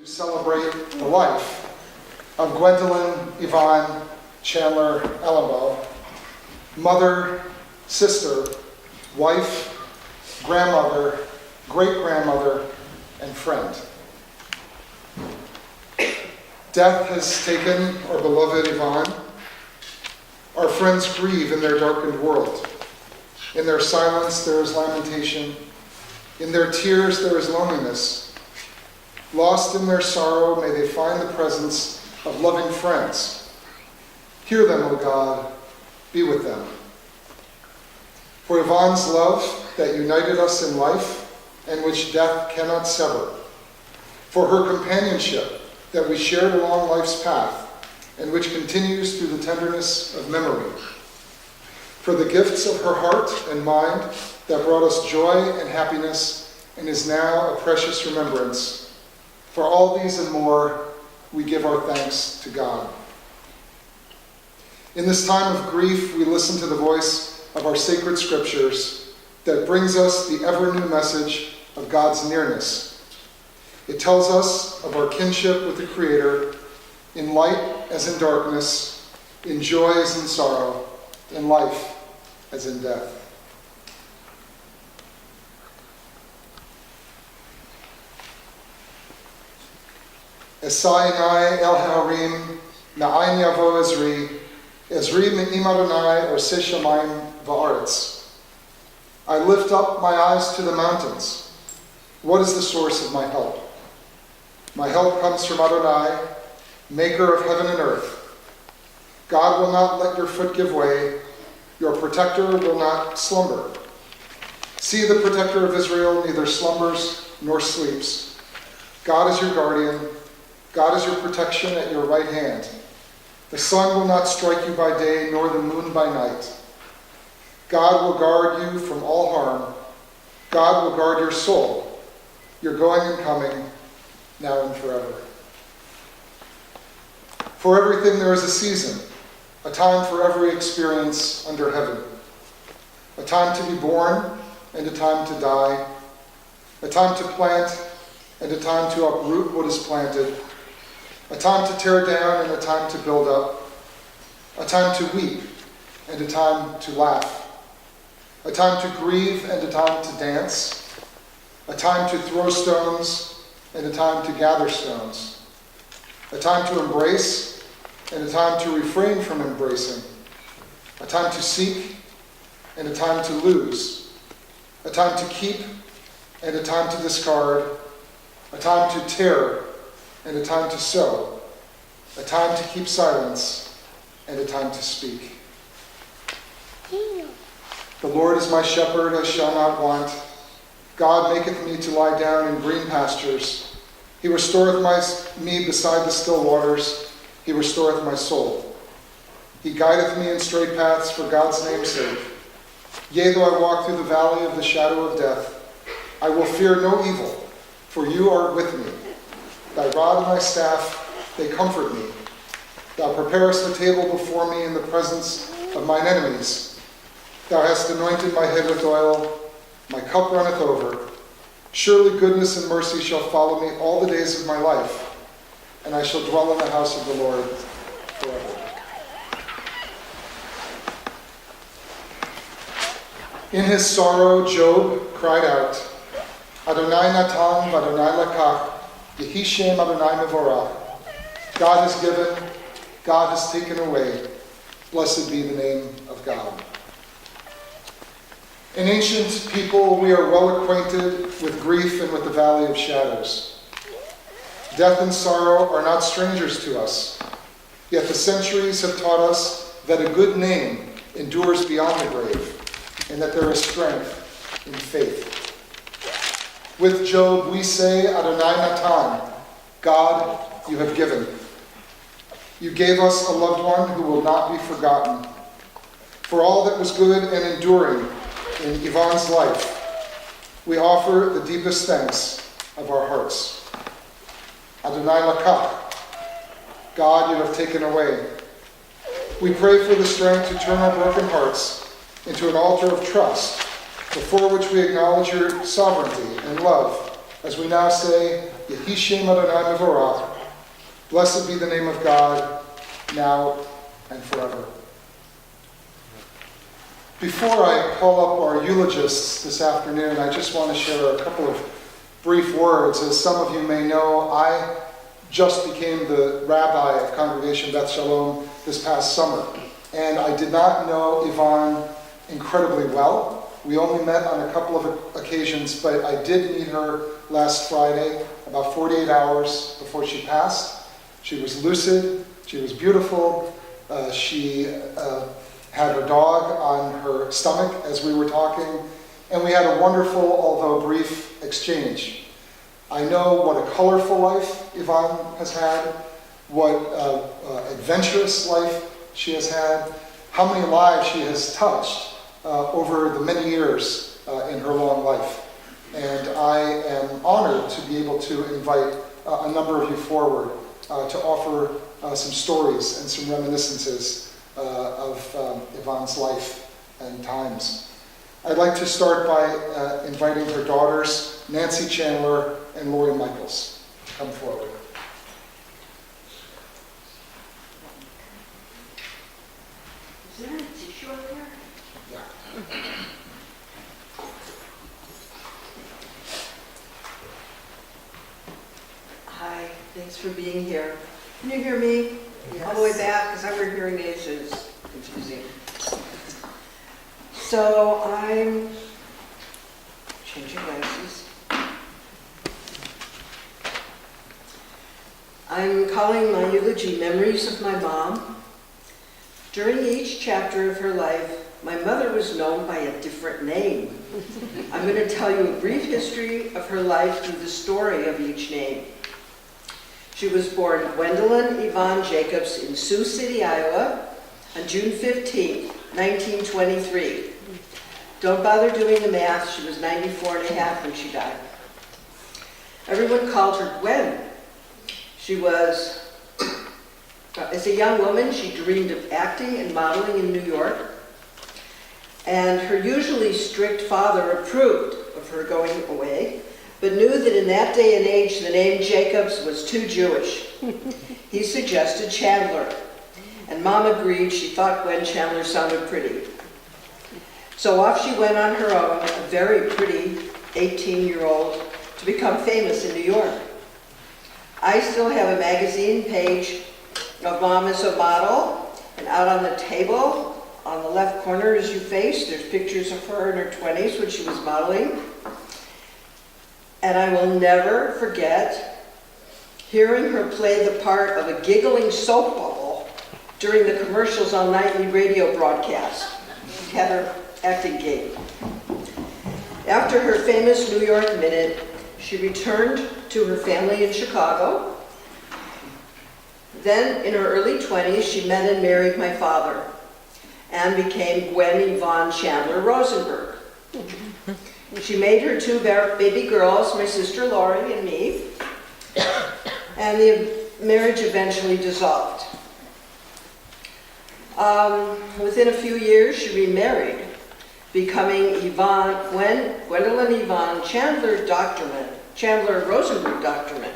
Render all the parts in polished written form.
Celebrate the life of Gwendolyn Evonne Chandler Alumbaugh, mother, sister, wife, grandmother, great-grandmother, and friend. Death has taken our beloved Evonne. Our friends grieve in their darkened world. In their silence there is lamentation. In their tears there is loneliness. Lost in their sorrow, may they find the presence of loving friends. Hear them, O God, be with them. For Evonne's love that united us in life and which death cannot sever. For her companionship that we shared along life's path and which continues through the tenderness of memory. For the gifts of her heart and mind that brought us joy and happiness and is now a precious remembrance. For all these and more, we give our thanks to God. In this time of grief, we listen to the voice of our sacred scriptures that brings us the ever-new message of God's nearness. It tells us of our kinship with the Creator, in light as in darkness, in joy as in sorrow, in life as in death. Esai el ha'arim, ma'ayin yavo Ezri me'im Adonai oseh shamayim va'aretz. I lift up my eyes to the mountains. What is the source of my help? My help comes from Adonai, maker of heaven and earth. God will not let your foot give way. Your protector will not slumber. See, the protector of Israel neither slumbers nor sleeps. God is your guardian. God is your protection at your right hand. The sun will not strike you by day, nor the moon by night. God will guard you from all harm. God will guard your soul, your going and coming, now and forever. For everything there is a season, a time for every experience under heaven. A time to be born and a time to die. A time to plant and a time to uproot what is planted. A time to tear down and a time to build up. A time to weep and a time to laugh. A time to grieve and a time to dance. A time to throw stones and a time to gather stones. A time to embrace and a time to refrain from embracing. A time to seek and a time to lose. A time to keep and a time to discard. A time to tear and a time to sow, a time to keep silence, and a time to speak. The Lord is my shepherd, I shall not want. God maketh me to lie down in green pastures. He restoreth me beside the still waters. He restoreth my soul. He guideth me in straight paths for God's name's sake. Yea, though I walk through the valley of the shadow of death, I will fear no evil, for you are with me. Thy rod and thy staff, they comfort me. Thou preparest a table before me in the presence of mine enemies. Thou hast anointed my head with oil. My cup runneth over. Surely goodness and mercy shall follow me all the days of my life, and I shall dwell in the house of the Lord forever. In his sorrow, Job cried out, Adonai natan v'Adonai lakach, Yehi Shem Adonai Mevorach. God has given, God has taken away. Blessed be the name of God. An ancient people, we are well acquainted with grief and with the valley of shadows. Death and sorrow are not strangers to us, yet the centuries have taught us that a good name endures beyond the grave, and that there is strength in faith. With Job, we say, Adonai Natan, God, you have given. You gave us a loved one who will not be forgotten. For all that was good and enduring in Evonne's life, we offer the deepest thanks of our hearts. Adonai Lakach, God, you have taken away. We pray for the strength to turn our broken hearts into an altar of trust, before which we acknowledge your sovereignty and love, as we now say, Yehi Shem Adonai Mevorach. Blessed be the name of God, now and forever. Before I call up our eulogists this afternoon, I just want to share a couple of brief words. As some of you may know, I just became the rabbi of Congregation Beth Shalom this past summer. And I did not know Evonne incredibly well. We only met on a couple of occasions, but I did meet her last Friday, about 48 hours before she passed. She was lucid, she was beautiful, she had her dog on her stomach as we were talking, and we had a wonderful, although brief, exchange. I know what a colorful life Evonne has had, what adventurous life she has had, how many lives she has touched over the many years in her long life. And I am honored to be able to invite a number of you forward to offer some stories and some reminiscences of Evonne's life and times. I'd like to start by inviting her daughters, Nancy Chandler and Lori Michaels, to come forward. Is there a tissue up there? Yeah. Hi, thanks for being here. Can you hear me? Yes. All the way back, because I wear hearing aids, so it's confusing. So I'm changing glasses. I'm calling my eulogy Memories of My Mom. During each chapter of her life, my mother was known by a different name. I'm going to tell you a brief history of her life through the story of each name. She was born Gwendolyn Evonne Jacobs in Sioux City, Iowa, on June 15, 1923. Don't bother doing the math. She was 94 and a half when she died. Everyone called her Gwen. She was, as a young woman, she dreamed of acting and modeling in New York. And her usually strict father approved of her going away, but knew that in that day and age the name Jacobs was too Jewish. He suggested Chandler, and Mom agreed. She thought Gwen Chandler sounded pretty. So off she went on her own, a very pretty 18-year-old, to become famous in New York. I still have a magazine page of Mom as a model, and out on the table on the left corner as you face, there's pictures of her in her 20s when she was modeling. And I will never forget hearing her play the part of a giggling soap bubble during the commercials on nightly radio broadcasts. She had her acting gig. After her famous New York minute, she returned to her family in Chicago. Then, in her early 20s, she met and married my father and became Gwen Evonne Chandler Rosenberg. She made her two baby girls, my sister Lori and me, and the marriage eventually dissolved. Within a few years, she remarried, becoming Gwendolyn Evonne Chandler Rosenberg Doctorman.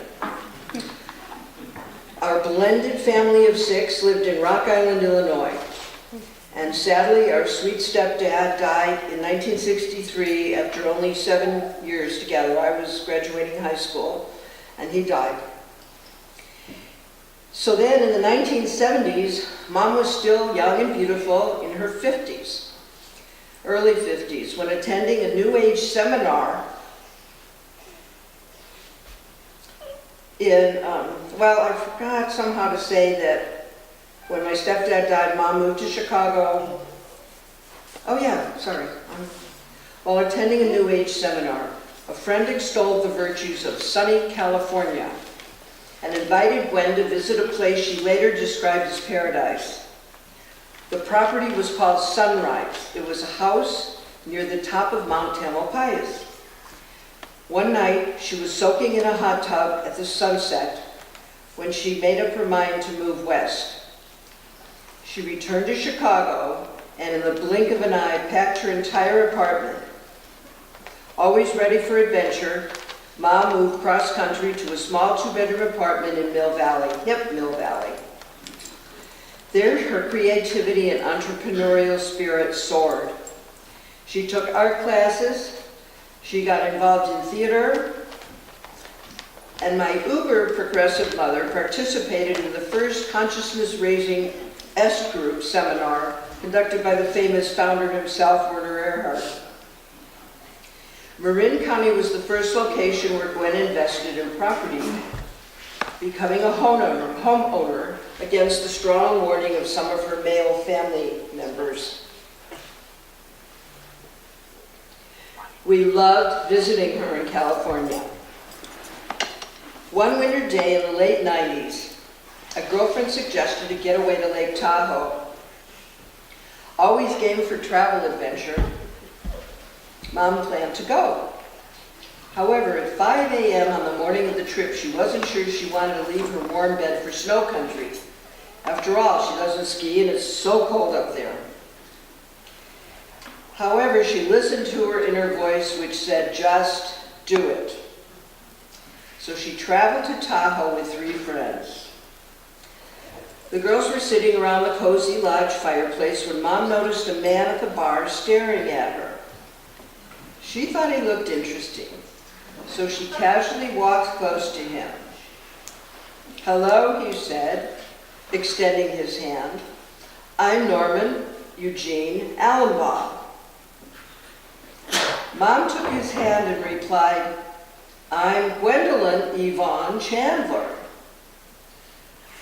Our blended family of 6 lived in Rock Island, Illinois. And sadly, our sweet stepdad died in 1963 after only 7 years together. I was graduating high school, and he died. So then, in the 1970s, Mom was still young and beautiful in her 50s, early 50s, when attending a New Age seminar in, I forgot somehow to say that when my stepdad died, Mom moved to Chicago. Oh yeah, sorry. While attending a New Age seminar, a friend extolled the virtues of sunny California and invited Gwen to visit a place she later described as paradise. The property was called Sunrise. It was a house near the top of Mount Tamalpais. One night, she was soaking in a hot tub at the sunset when she made up her mind to move west. She returned to Chicago and in the blink of an eye packed her entire apartment. Always ready for adventure, Mom moved cross-country to a small two-bedroom apartment in Mill Valley, hip Mill Valley. There, her creativity and entrepreneurial spirit soared. She took art classes, she got involved in theater, and my uber progressive mother participated in the first consciousness-raising S group seminar conducted by the famous founder himself, Werner Erhard. Marin County was the first location where Gwen invested in property, becoming a homeowner against the strong warning of some of her male family members. We loved visiting her in California. One winter day in the late 90s, a girlfriend suggested a getaway to Lake Tahoe. Always game for travel adventure, Mom planned to go. However, at 5 a.m. on the morning of the trip, she wasn't sure she wanted to leave her warm bed for snow country. After all, she doesn't ski and it's so cold up there. However, she listened to her inner voice, which said, just do it. So she traveled to Tahoe with 3 friends. The girls were sitting around the cozy lodge fireplace when Mom noticed a man at the bar staring at her. She thought he looked interesting, so she casually walked close to him. "Hello," he said, extending his hand. "I'm Norman Eugene Alumbaugh." Mom took his hand and replied, "I'm Gwendolyn Evonne Chandler."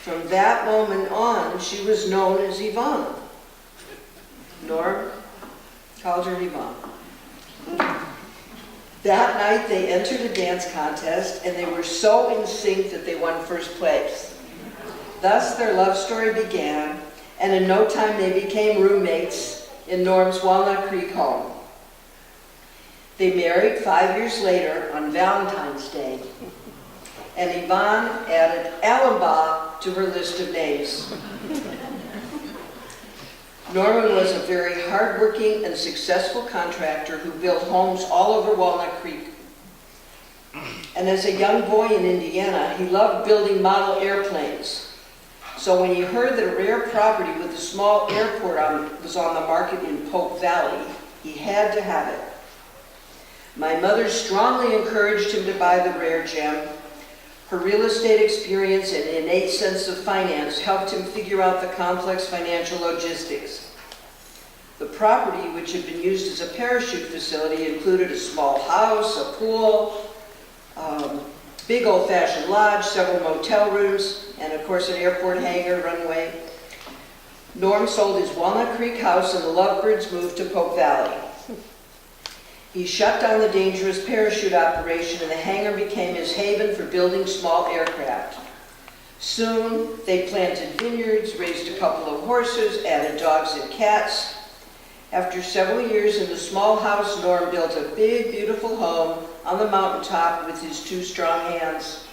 From that moment on, she was known as Evonne. Norm called her Evonne. That night they entered a dance contest and they were so in sync that they won first place. Thus their love story began, and in no time they became roommates in Norm's Walnut Creek home. They married 5 years later on Valentine's Day, and Evonne added Alumbaugh to her list of names. Norman was a very hardworking and successful contractor who built homes all over Walnut Creek. And as a young boy in Indiana, he loved building model airplanes. So when he heard that a rare property with a small airport was on the market in Pope Valley, he had to have it. My mother strongly encouraged him to buy the rare gem. Her real estate experience and innate sense of finance helped him figure out the complex financial logistics. The property, which had been used as a parachute facility, included a small house, a pool, big old-fashioned lodge, several motel rooms, and of course an airport hangar, runway. Norm sold his Walnut Creek house and the Lovebirds moved to Pope Valley. He shut down the dangerous parachute operation and the hangar became his haven for building small aircraft. Soon, they planted vineyards, raised a couple of horses, added dogs and cats. After several years in the small house, Norm built a big, beautiful home on the mountaintop with his 2 strong hands.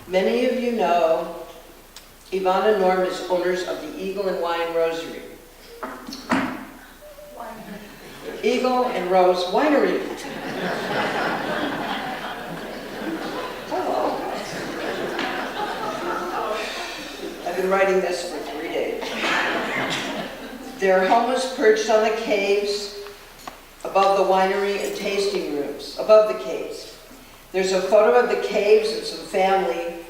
Many of you know Evonne and Norm as owners of the Eagle and Wine Rosary. Eagle and Rose Winery. Hello. I've been writing this for 3 days. Their home is perched on the caves above the winery and tasting rooms, above the caves. There's a photo of the caves and some family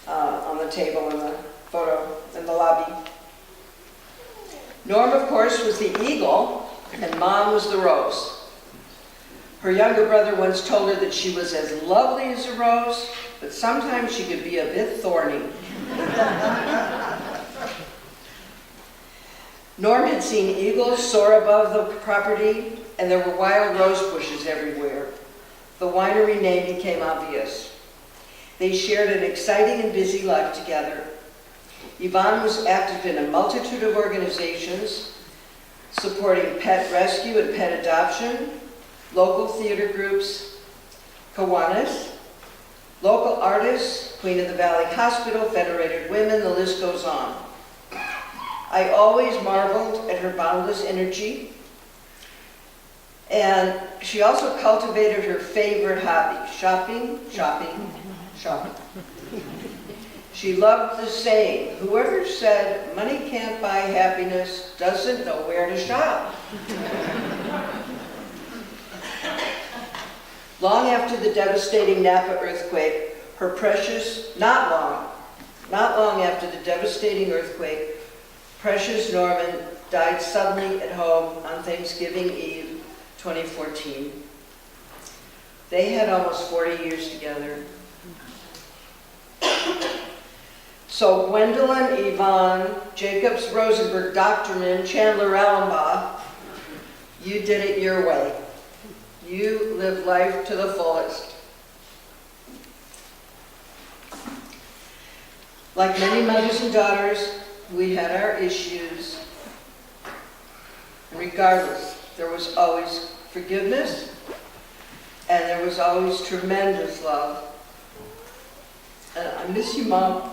on the table in the photo in the lobby. Norm, of course, was the eagle, and Mom was the rose. Her younger brother once told her that she was as lovely as a rose, but sometimes she could be a bit thorny. Norm had seen eagles soar above the property, and there were wild rose bushes everywhere. The winery name became obvious. They shared an exciting and busy life together. Evonne was active in a multitude of organizations, supporting pet rescue and pet adoption, local theater groups, Kiwanis, local artists, Queen of the Valley Hospital, Federated Women, the list goes on. I always marveled at her boundless energy. And she also cultivated her favorite hobby, shopping, shopping, shopping. She loved the saying, whoever said money can't buy happiness doesn't know where to shop. Long after the devastating Napa earthquake, her precious, not long after the devastating earthquake, precious Norman died suddenly at home on Thanksgiving Eve, 2014. They had almost 40 years together. So Gwendolyn, Evonne, Jacobs, Rosenberg, Doctorman, Chandler, Alumbaugh, you did it your way. You lived life to the fullest. Like many mothers and daughters, we had our issues. And regardless, there was always forgiveness, and there was always tremendous love. And I miss you, Mom.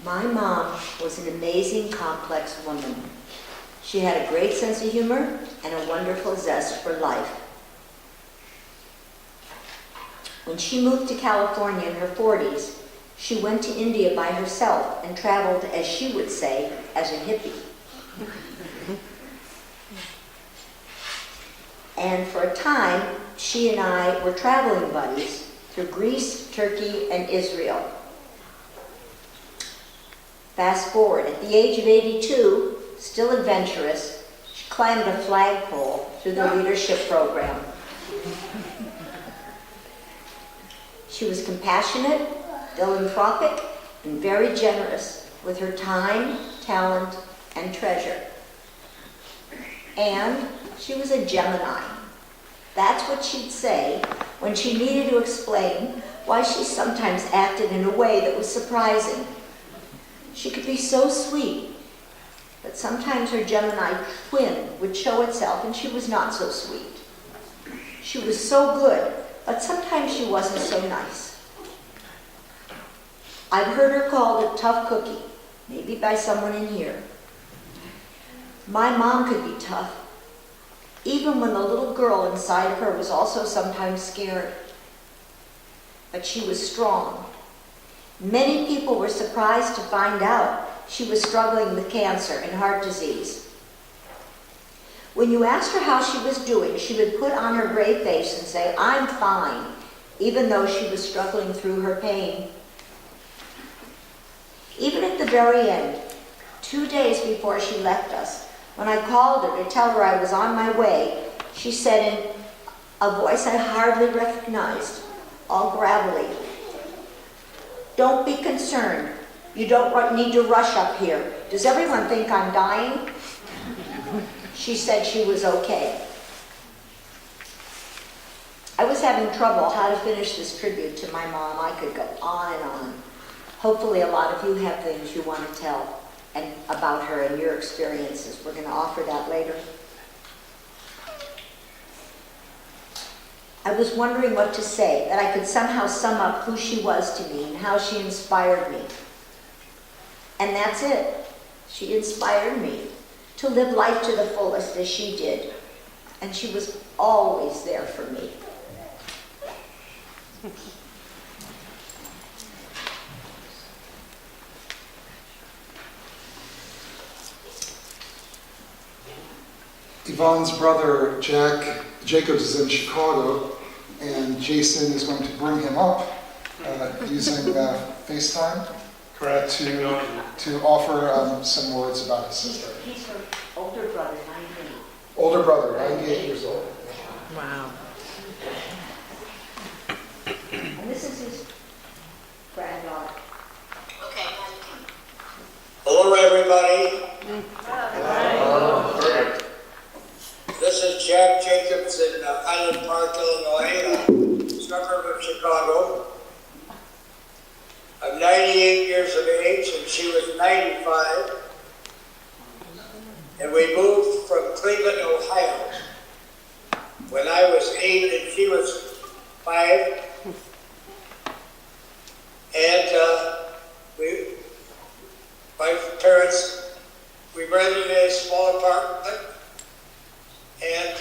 My mom was an amazing, complex woman. She had a great sense of humor and a wonderful zest for life. When she moved to California in her 40s, she went to India by herself and traveled, as she would say, as a hippie. And for a time, she and I were traveling buddies through Greece, Turkey, and Israel. Fast forward, at the age of 82, still adventurous, she climbed a flagpole through the leadership program. She was compassionate, philanthropic, and very generous with her time, talent, and treasure. And she was a Gemini. That's what she'd say when she needed to explain why she sometimes acted in a way that was surprising. She could be so sweet, but sometimes her Gemini twin would show itself and she was not so sweet. She was so good, but sometimes she wasn't so nice. I've heard her called a tough cookie, maybe by someone in here. My mom could be tough, even when the little girl inside of her was also sometimes scared. But she was strong. Many people were surprised to find out she was struggling with cancer and heart disease. When you asked her how she was doing, she would put on her brave face and say, "I'm fine," even though she was struggling through her pain. Even at the very end, 2 days before she left us, when I called her to tell her I was on my way, she said in a voice I hardly recognized, all gravelly, "Don't be concerned. You don't need to rush up here. Does everyone think I'm dying?" She said she was okay. I was having trouble how to finish this tribute to my mom. I could go on and on. Hopefully a lot of you have things you want to tell and about her and your experiences. We're going to offer that later. I was wondering what to say, that I could somehow sum up who she was to me and how she inspired me. And that's it. She inspired me to live life to the fullest as she did. And she was always there for me. Yvonne's brother, Jacobs, is in Chicago, and Jason is going to bring him up using FaceTime. Correct. To offer some words about his sister. He's her older brother, 98. Older brother, 98 years old. Wow. And this is his granddaughter. Hello, everybody. This is Jack Jacobs in Highland Park, Illinois. suburb of Chicago. I'm 98 years of age, and she was 95. And we moved from Cleveland, Ohio, when I was 8 and she was 5. And my parents, we rented a small apartment, and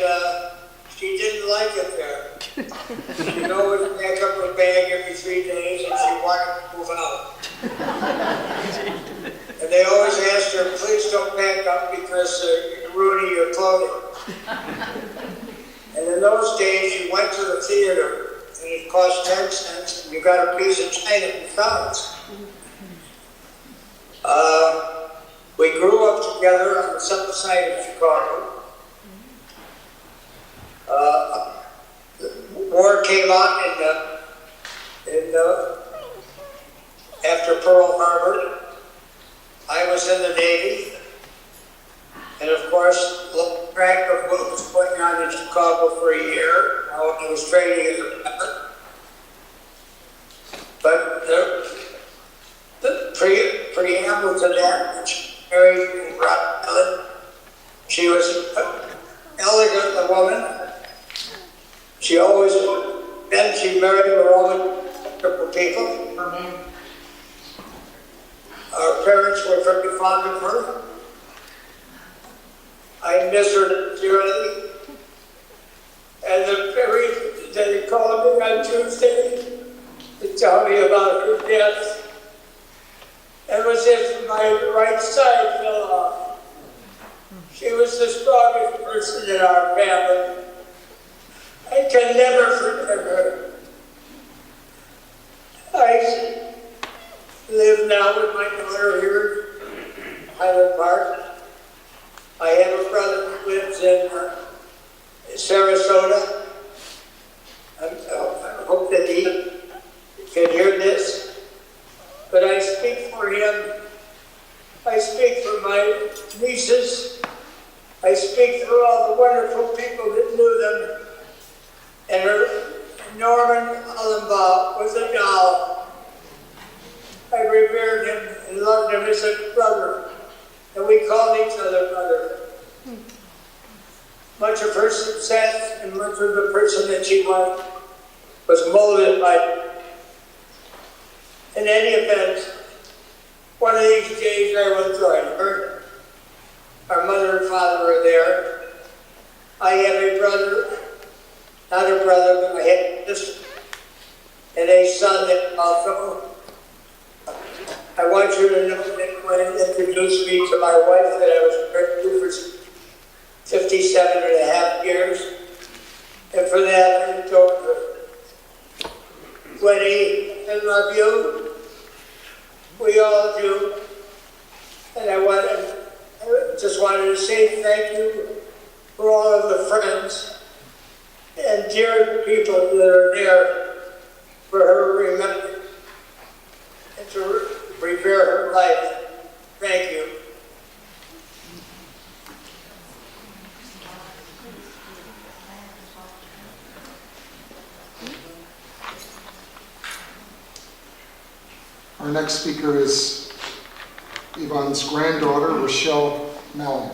she didn't like it there. She'd always pack up her bag every 3 days, and she wanted to move out. And they always asked her, please don't pack up because you're ruining your clothing. And in those days, you went to the theater, and it cost 10 cents, and you got a piece of china besides. We grew up together on the south side of Chicago. The war came out after Pearl Harbor. I was in the Navy, and of course, lost track of what was going on in Chicago for a year. I was training as a pilot. But the preamble to that, she married Rock Ellen. She was an elegant woman. She always, then she married her own wonderful people. Amen. Our parents were very fond of her. I miss her dearly. And the very day they called me on Tuesday to tell me about her death. It was if my right side fell off. She was the strongest person in our family. I can never forget her. I live now with my daughter here in Highland Park. I have a brother who lives in Sarasota. I hope that he can hear this. But I speak for him. I speak for my nieces. I speak for all the wonderful people that knew them. And Evonne Alumbaugh was a doll. I revered him and loved him as a brother. And we called each other brother. Much of her success and much of the person that she was molded by. In any event, one of these days I will join her. Our mother and father are there. I have a brother, not a brother, but I have a sister, and a son that also. I want you to know that Gwen introduced me to my wife that I was married to for 57 and a half years. And for that, I told her, Gwenny, I love you. We all do. And I just wanted to say thank you for all of the friends and dear people that are there for her remembrance and to revere her life. Thank you. Our next speaker is Evonne's granddaughter, Shalom.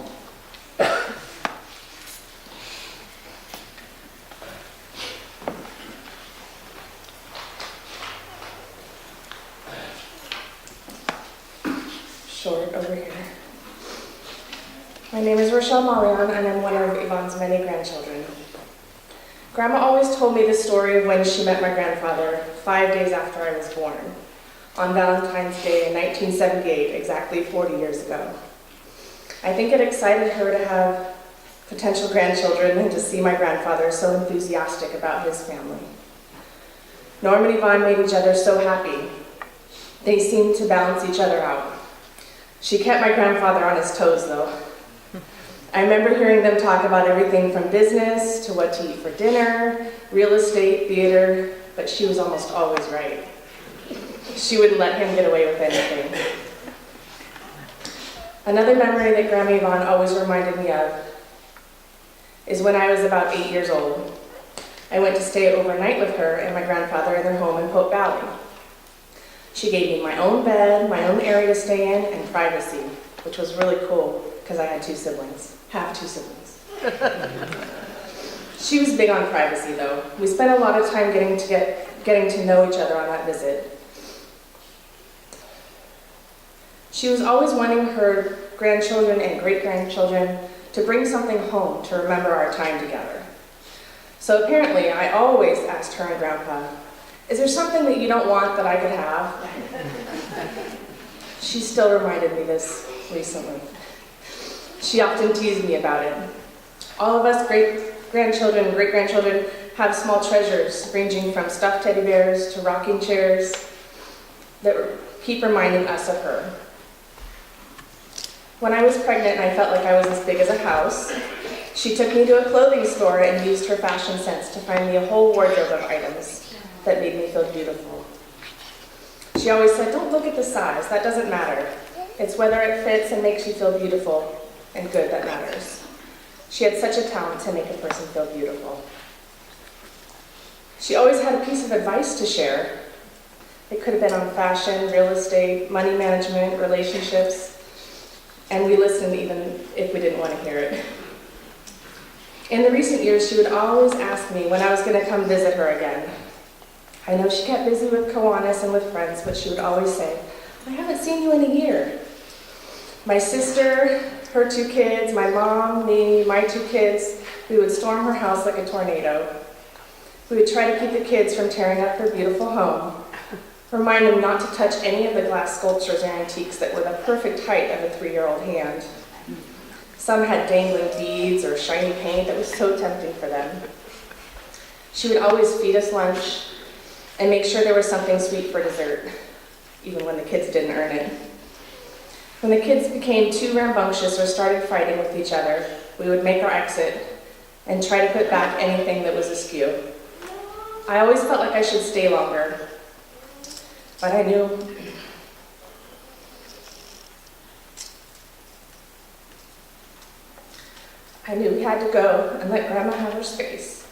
Short over here. My name is Rochelle Malion, and I'm one of Evonne's many grandchildren. Grandma always told me the story of when she met my grandfather 5 days after I was born, on Valentine's Day in 1978, exactly 40 years ago. I think it excited her to have potential grandchildren and to see my grandfather so enthusiastic about his family. Norm and Evonne made each other so happy. They seemed to balance each other out. She kept my grandfather on his toes, though. I remember hearing them talk about everything from business to what to eat for dinner, real estate, theater, but she was almost always right. She wouldn't let him get away with anything. Another memory that Grandma Evonne always reminded me of is when I was about 8 years old. I went to stay overnight with her and my grandfather in their home in Pope Valley. She gave me my own bed, my own area to stay in, and privacy, which was really cool because I had two siblings. She was big on privacy, though. We spent a lot of time getting to know each other on that visit. She was always wanting her grandchildren and great-grandchildren to bring something home to remember our time together. So apparently, I always asked her and Grandpa, "Is there something that you don't want that I could have?" She still reminded me this recently. She often teased me about it. All of us great-grandchildren and great-grandchildren have small treasures, ranging from stuffed teddy bears to rocking chairs, that keep reminding us of her. When I was pregnant and I felt like I was as big as a house, she took me to a clothing store and used her fashion sense to find me a whole wardrobe of items that made me feel beautiful. She always said, "Don't look at the size, that doesn't matter. It's whether it fits and makes you feel beautiful and good that matters." She had such a talent to make a person feel beautiful. She always had a piece of advice to share. It could have been on fashion, real estate, money management, relationships, and we listened even if we didn't want to hear it. In the recent years, she would always ask me when I was going to come visit her again. I know she kept busy with Kiwanis and with friends, but she would always say, "I haven't seen you in a year." My sister, her two kids, my mom, me, my two kids, we would storm her house like a tornado. We would try to keep the kids from tearing up her beautiful home, remind them not to touch any of the glass sculptures or antiques that were the perfect height of a 3-year-old hand. Some had dangling beads or shiny paint that was so tempting for them. She would always feed us lunch and make sure there was something sweet for dessert, even when the kids didn't earn it. When the kids became too rambunctious or started fighting with each other, we would make our exit and try to put back anything that was askew. I always felt like I should stay longer, but I knew we had to go and let Grandma have her space.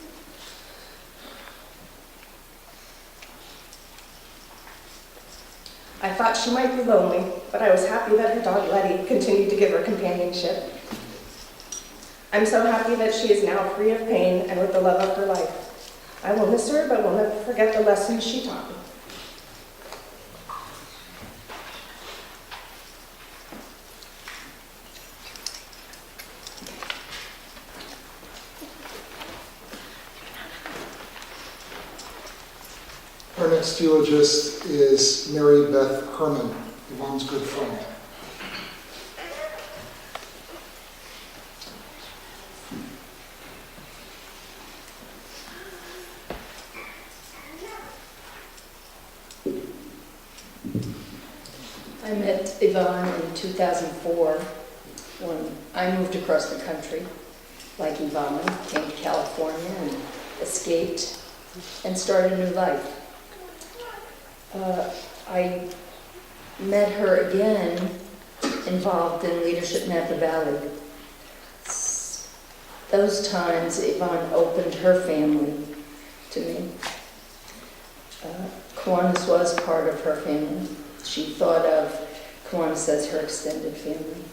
I thought she might be lonely, but I was happy that her dog Letty continued to give her companionship. I'm so happy that she is now free of pain and with the love of her life. I will miss her, but will never forget the lessons she taught me. Our next eulogist is Mary Beth Herman, Evonne's good friend. I met Evonne in 2004 when I moved across the country, like Evonne, came to California and escaped and started a new life. I met her again involved in leadership in Napa Valley. Those times Evonne opened her family to me. Kiwanis was part of her family. She thought of Kiwanis as her extended family.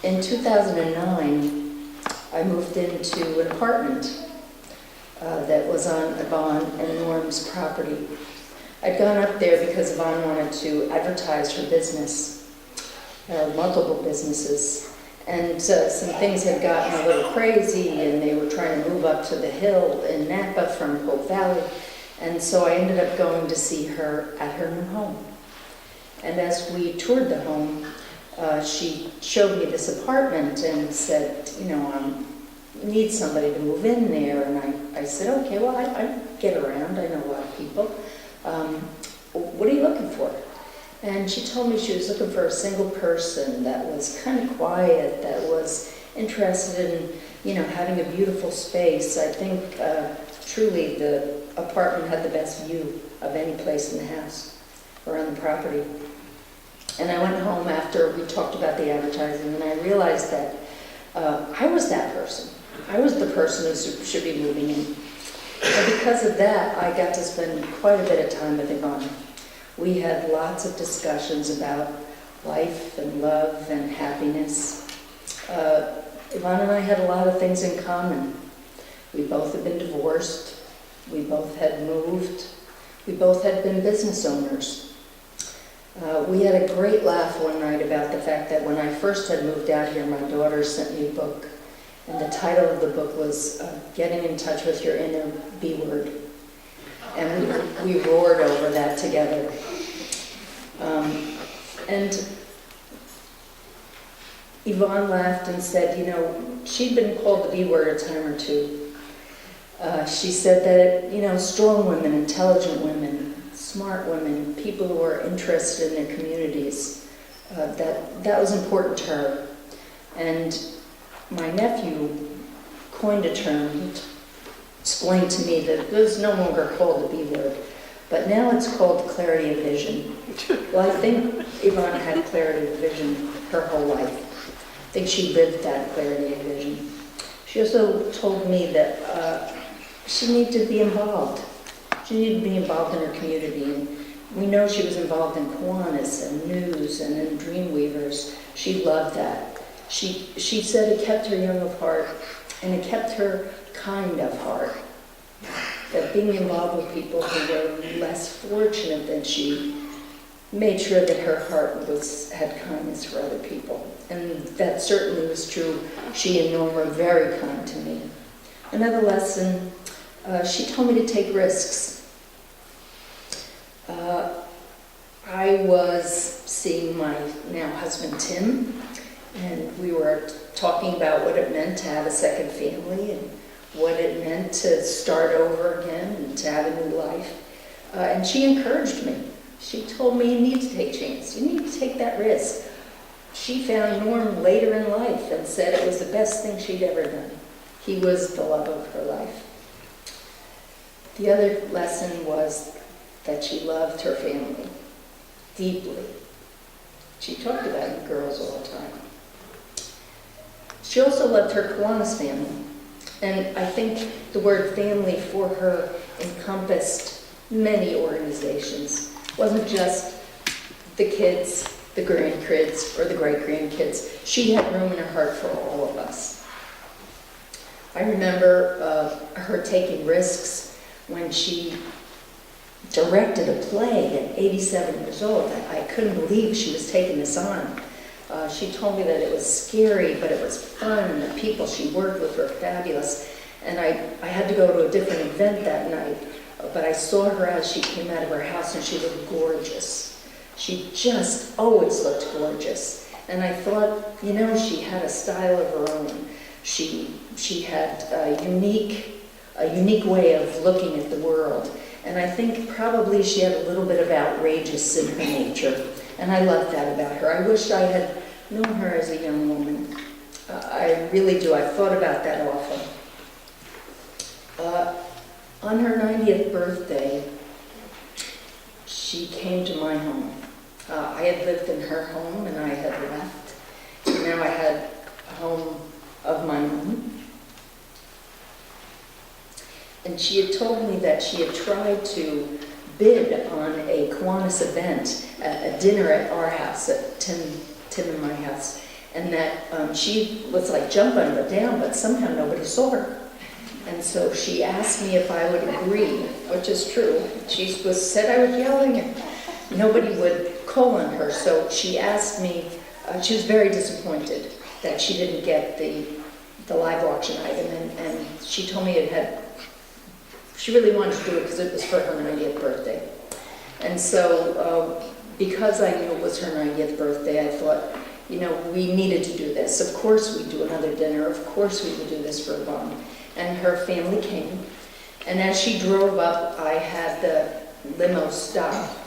In 2009, I moved into an apartment that was on Evonne and Norm's property. I'd gone up there because Evonne wanted to advertise her business, multiple businesses, and some things had gotten a little crazy and they were trying to move up to the hill in Napa from Pope Valley, and so I ended up going to see her at her new home. And as we toured the home, she showed me this apartment and said, "You know, need somebody to move in there." And I said, "Okay, well, I get around. I know a lot of people. What are you looking for?" And she told me she was looking for a single person that was kind of quiet, that was interested in, you know, having a beautiful space. I think truly the apartment had the best view of any place in the house or on the property. And I went home after we talked about the advertising, and I realized that I was that person. I was the person who should be moving in. And because of that, I got to spend quite a bit of time with Evonne. We had lots of discussions about life and love and happiness. Evonne and I had a lot of things in common. We both had been divorced. We both had moved. We both had been business owners. We had a great laugh one night about the fact that when I first had moved out here, my daughter sent me a book. And the title of the book was Getting in Touch with Your Inner B Word. And we roared over that together. And Evonne laughed and said, you know, she'd been called the B word a time or two. She said that, strong women, intelligent women, smart women, people who are interested in their communities, that was important to her. And my nephew coined a term. He explained to me that it was no longer called the B word, but now it's called clarity of vision. Well, I think Evonne had clarity of vision her whole life. I think she lived that clarity of vision. She also told me that she needed to be involved. She needed to be involved in her community. And we know she was involved in Kiwanis and News and in Dreamweavers. She loved that. She said it kept her young of heart, and it kept her kind of heart. That being involved with people who were less fortunate than she made sure that her heart had kindness for other people. And that certainly was true. She and Norm were very kind to me. Another lesson, she told me to take risks. I was seeing my now husband Tim, and we were talking about what it meant to have a second family and what it meant to start over again and to have a new life. And she encouraged me. She told me, you need to take a chance. You need to take that risk. She found Norm later in life and said it was the best thing she'd ever done. He was the love of her life. The other lesson was that she loved her family deeply. She talked about you girls all the time. She also loved her Kiwanis family. And I think the word family for her encompassed many organizations. It wasn't just the kids, the grandkids, or the great-grandkids. She had room in her heart for all of us. I remember her taking risks when she directed a play at 87 years old. I couldn't believe she was taking this on. She told me that it was scary, but it was fun, and the people she worked with were fabulous. And I had to go to a different event that night, but I saw her as she came out of her house, and she looked gorgeous. She just always looked gorgeous. And I thought, she had a style of her own. She had a unique way of looking at the world. And I think probably she had a little bit of outrageous in her nature. And I loved that about her. I wish I had known her as a young woman. I really do. I've thought about that often. On her 90th birthday, she came to my home. I had lived in her home and I had left. And now I had a home of my own. And she had told me that she had tried to bid on a Kiwanis event, a dinner at our house, at Tim and my house, and that she was like jumping up and down, but somehow nobody saw her. And so she asked me if I would agree, which is true. She said I was yelling and nobody would call on her. So she asked me, she was very disappointed that she didn't get the live auction item, and she told me she really wanted to do it because it was for her 90th birthday. And so because I knew it was her 90th birthday, I thought, we needed to do this. Of course we'd do another dinner. Of course we would do this for Evonne. And her family came. And as she drove up, I had the limo stop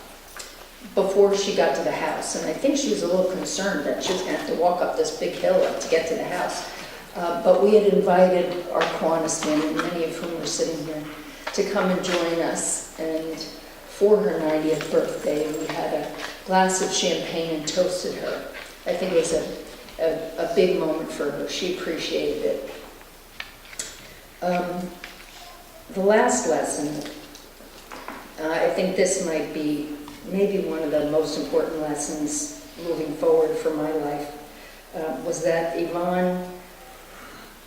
before she got to the house. And I think she was a little concerned that she was going to have to walk up this big hill to get to the house. But we had invited our Kiwanis men, many of whom were sitting here, to come and join us. And for her 90th birthday, we had a glass of champagne and toasted her. I think it was a a big moment for her. She appreciated it. The last lesson, I think this might be maybe one of the most important lessons moving forward for my life, was that Evonne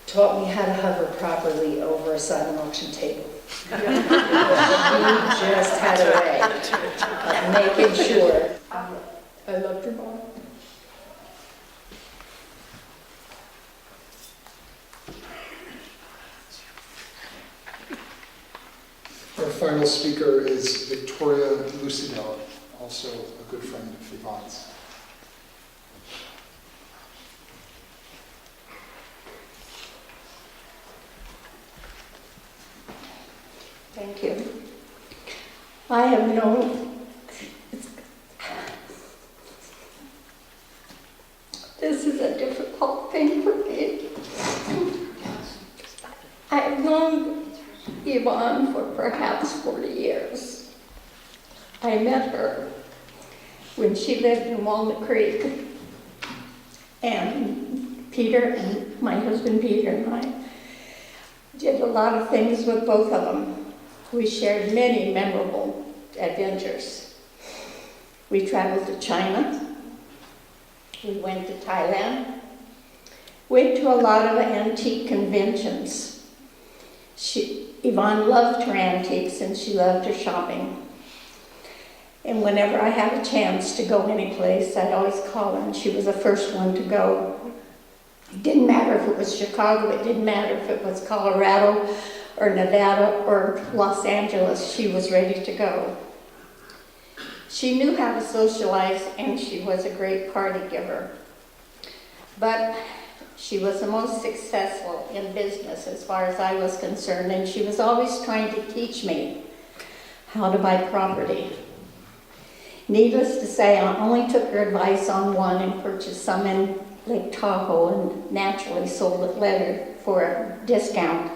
taught me how to hover properly over a silent auction table. She just had a way of making sure. I loved her mom. Our final speaker is Victoria Lucidel, also a good friend of Evonne's. Thank you. I have known this is a difficult thing for me. I have known Evonne for perhaps 40 years. I met her when she lived in Walnut Creek, and Peter and my husband Peter and I did a lot of things with both of them. We shared many memorable adventures. We traveled to China. We went to Thailand. Went to a lot of antique conventions. Evonne loved her antiques and she loved her shopping. And whenever I had a chance to go any place, I'd always call her, and she was the first one to go. It didn't matter if it was Chicago, it didn't matter if it was Colorado or Nevada or Los Angeles, she was ready to go. She knew how to socialize, and she was a great party giver. But she was the most successful in business as far as I was concerned, and she was always trying to teach me how to buy property. Needless to say, I only took her advice on one and purchased some in Lake Tahoe and naturally sold it later for a discount.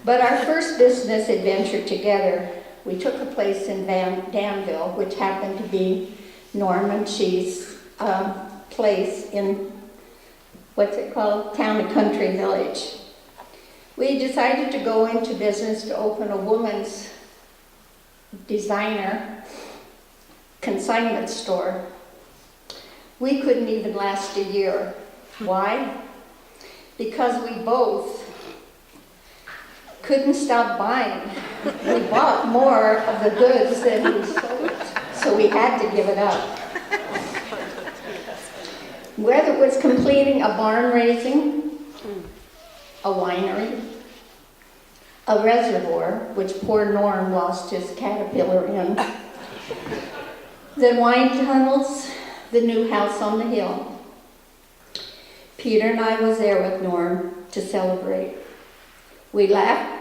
But our first business adventure together, we took a place in Danville, which happened to be Norm and She's place in, what's it called? Town and Country Village. We decided to go into business to open a woman's designer consignment store. We couldn't even last a year. Why? Because we both couldn't stop buying. We bought more of the goods than we sold, so we had to give it up. Whether it was completing a barn raising, a winery, a reservoir, which poor Norm lost his caterpillar in, the wine tunnels, the new house on the hill. Peter and I was there with Norm to celebrate. We laughed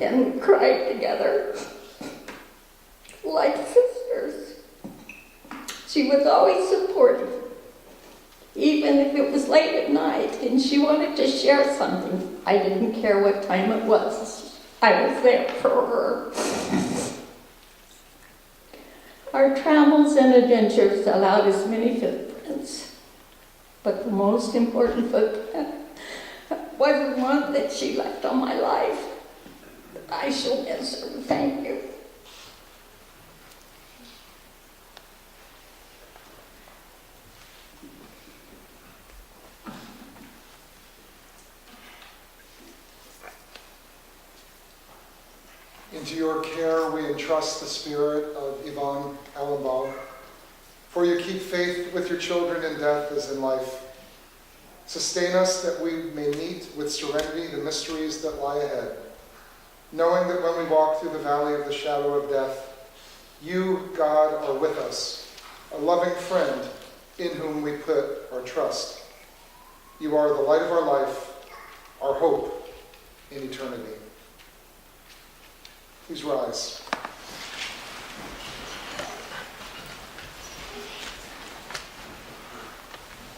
and we cried together like sisters. She was always supportive, even if it was late at night and she wanted to share something. I didn't care what time it was. I was there for her. Our travels and adventures allowed us many footprints, but the most important footprint was the one that she left on my life. I shall miss her. Thank you. Into your care we entrust the spirit of Evonne Alumbaugh, for you keep faith with your children in death as in life. Sustain us that we may meet with serenity the mysteries that lie ahead, knowing that when we walk through the valley of the shadow of death, you, God, are with us, a loving friend in whom we put our trust. You are the light of our life, our hope in eternity. Please rise.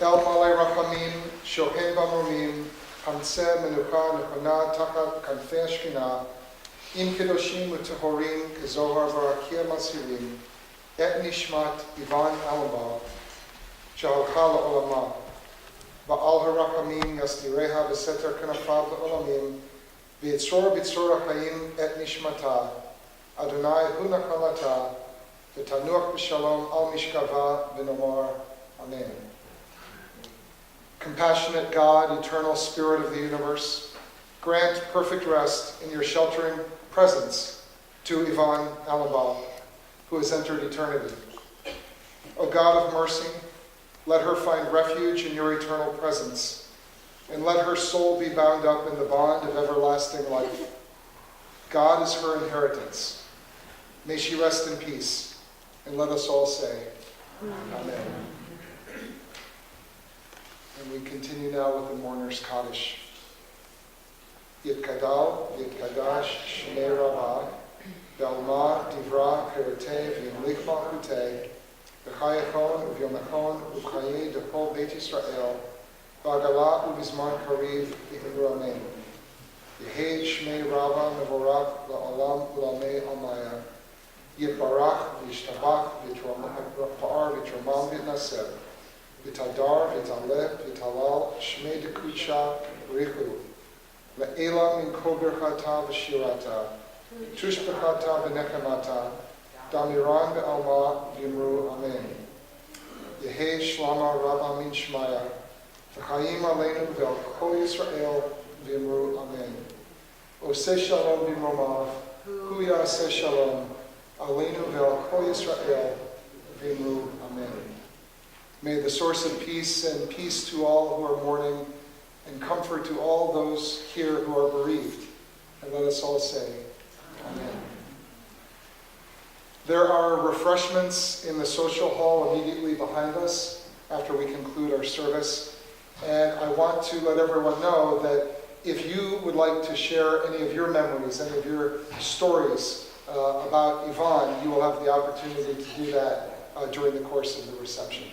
El Malay Rachamim, Shohen Bamrumim, Hamseh Menucha Nechona Tachat Kanfei Ashkina, Im Kedoshim Utehorim Kezohar Varakia Masirim, Et Nishmat Evonne Alumbaugh, Shehalcha La'olamah. Ba'al harachamim yasdireha v'seter kanafav le'olamim, v'yitzor b'tzor ha'chaim et nishmata, Adonai hu nachalata, v'tanuach b'shalom al mishkava v'nomar. Amen. Compassionate God, eternal Spirit of the universe, grant perfect rest in your sheltering presence to Evonne Alumbaugh, who has entered eternity. O God of mercy, let her find refuge in your eternal presence, and let her soul be bound up in the bond of everlasting life. God is her inheritance. May she rest in peace, and let us all say, Amen. And we continue now with the mourner's Kaddish. Yitkadal, Yitkadash, Shmei Rabbah, Belma, Divra, Perete, V'yimlik Malchutei, V'chayachon, V'yomachon, V'chaye, Dechol Beit Yisrael, V'agala, U'vizman Kariv, V'himru Amen. Yehed Shmei Rabbah, Mevorach, La'olam, U'lamei Almaya, Yitbarach, V'yishtabach, V'yitpa'ar, V'yitramam, V'yitnaseh, V'tadar, V'taleh, V'talal, Shmei Dekucha, Richu, Le'ela min kol birchata v'shirata, Tushbechata v'nechemata, Damiran v'alma v'yimru Amen. Yehei shlama rabba min shmaya, V'chayim aleinu v'el kol Yisrael v'yimru Amen. Oseh shalom b'mromav, hu yaseh shalom, aleinu v'el kol Yisrael v'yimru Amen. May the source of peace and peace to all who are mourning, and comfort to all those here who are bereaved. And let us all say, Amen. There are refreshments in the social hall immediately behind us after we conclude our service. And I want to let everyone know that if you would like to share any of your memories, any of your stories about Evonne, you will have the opportunity to do that during the course of the reception.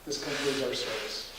This concludes our service.